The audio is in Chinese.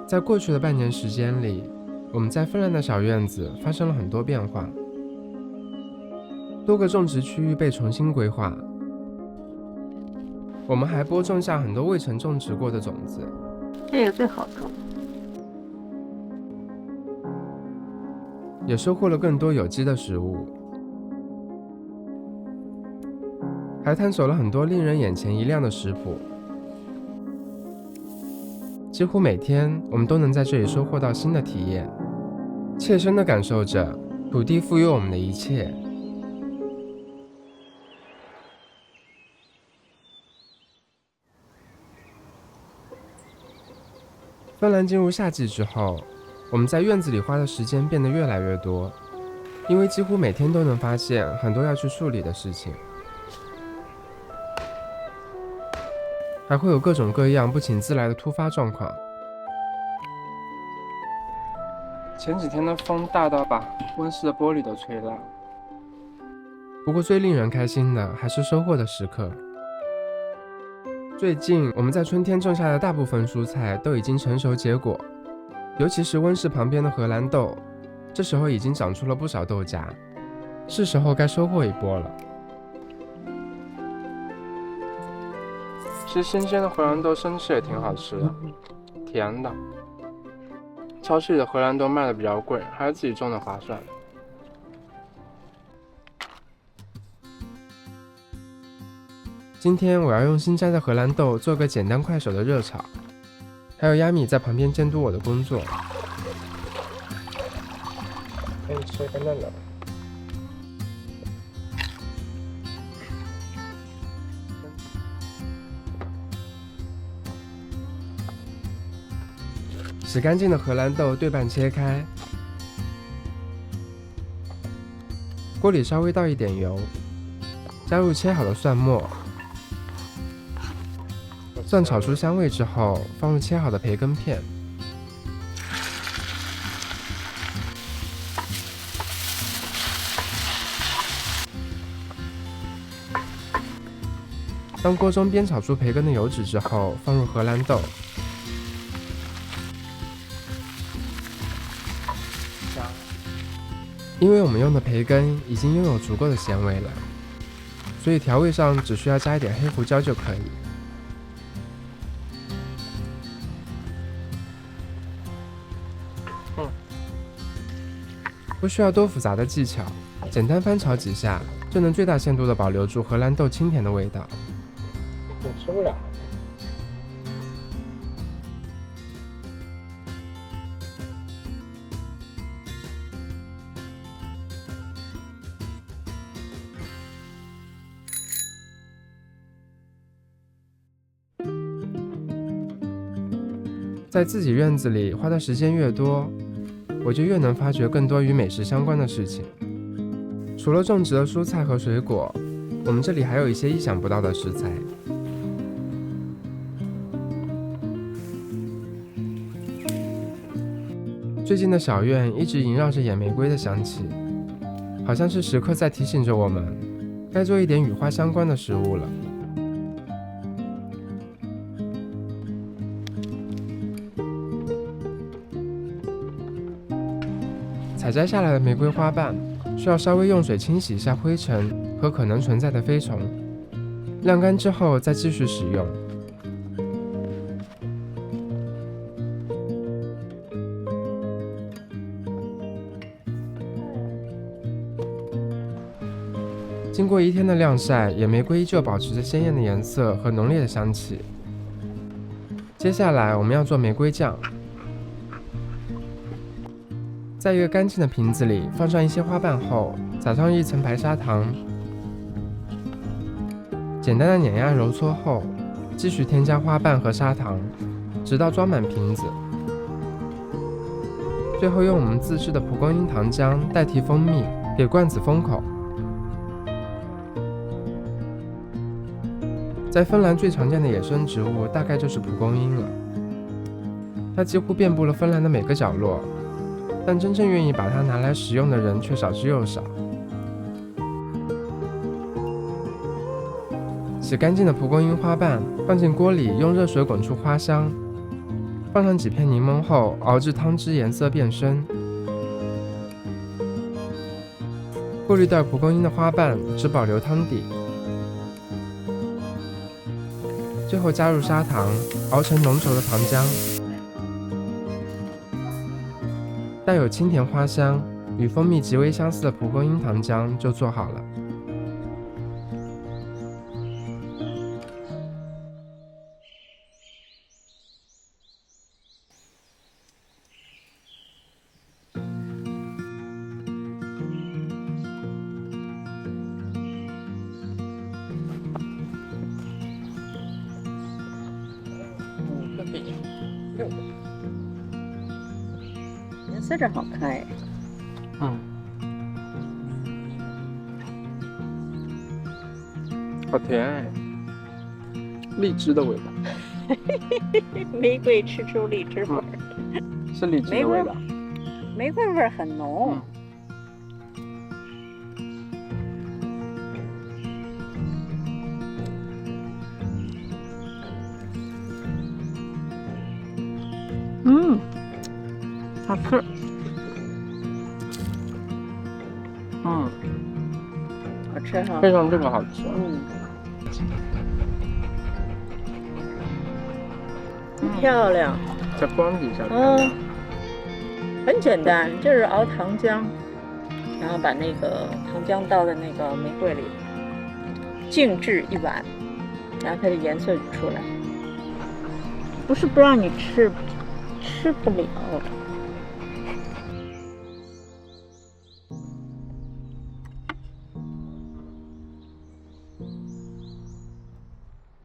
在过去的半年时间里，我们在芬兰的小院子发生了很多变化，多个种植区域被重新规划，我们还播种下很多未曾种植过的种子。这个最好种，也收获了更多有机的食物，还探索了很多令人眼前一亮的食谱。几乎每天，我们都能在这里收获到新的体验，切身地感受着土地赋予我们的一切。芬兰进入夏季之后，我们在院子里花的时间变得越来越多，因为几乎每天都能发现很多要去处理的事情，还会有各种各样不请自来的突发状况。前几天的风大到把温室的玻璃都吹烂，不过最令人开心的还是收获的时刻。最近我们在春天种下的大部分蔬菜都已经成熟结果，尤其是温室旁边的荷兰豆，这时候已经长出了不少豆荚，是时候该收获一波了。吃新鲜的荷兰豆生吃也挺好吃的，甜的。超市里的荷兰豆卖的比较贵，还是自己种的划算。今天我要用新摘的荷兰豆做个简单快手的热炒，还有亚米在旁边监督我的工作。可以吃个嫩的。洗干净的荷兰豆对半切开，锅里稍微倒一点油，加入切好的蒜末，蒜炒出香味之后，放入切好的培根片，当锅中煸炒出培根的油脂之后，放入荷兰豆，因为我们用的培根已经拥有足够的咸味了，所以调味上只需要加一点黑胡椒就可以。不需要多复杂的技巧，简单翻炒几下就能最大限度地保留住荷兰豆清甜的味道。我吃不了。在自己院子里花的时间越多，我就越能发掘更多与美食相关的事情。除了种植的蔬菜和水果，我们这里还有一些意想不到的食材。最近的小院一直萦绕着野玫瑰的香气，好像是时刻在提醒着我们，该做一点与花相关的食物了。采摘下来的玫瑰花瓣需要稍微用水清洗一下灰尘和可能存在的飞虫，晾干之后再继续使用。经过一天的晾晒，野玫瑰依旧保持着鲜艳的颜色和浓烈的香气。接下来我们要做玫瑰酱。在一个干净的瓶子里放上一些花瓣后，撒上一层白砂糖，简单的碾压揉搓后，继续添加花瓣和砂糖，直到装满瓶子。最后用我们自制的蒲公英糖浆代替蜂蜜，给罐子封口。在芬兰最常见的野生植物大概就是蒲公英了，它几乎遍布了芬兰的每个角落，但真正愿意把它拿来食用的人却少之又少。洗干净的蒲公英花瓣放进锅里，用热水滚出花香，放上几片柠檬后，熬至汤汁颜色变深。过滤掉蒲公英的花瓣，只保留汤底。最后加入砂糖，熬成浓稠的糖浆。带有清甜花香、与蜂蜜极为相似的蒲公英糖浆就做好了。颜色真好看哎。好甜哎，荔枝的味道。玫瑰吃出荔枝味儿，是荔枝的味道。玫瑰味儿很浓。好吃。好吃哈。配上这个好吃。漂亮。在光底下。很简单，就是熬糖浆，然后把那个糖浆倒在那个玫瑰里，静置一晚，然后它的颜色就出来。不是不让你吃，吃不了。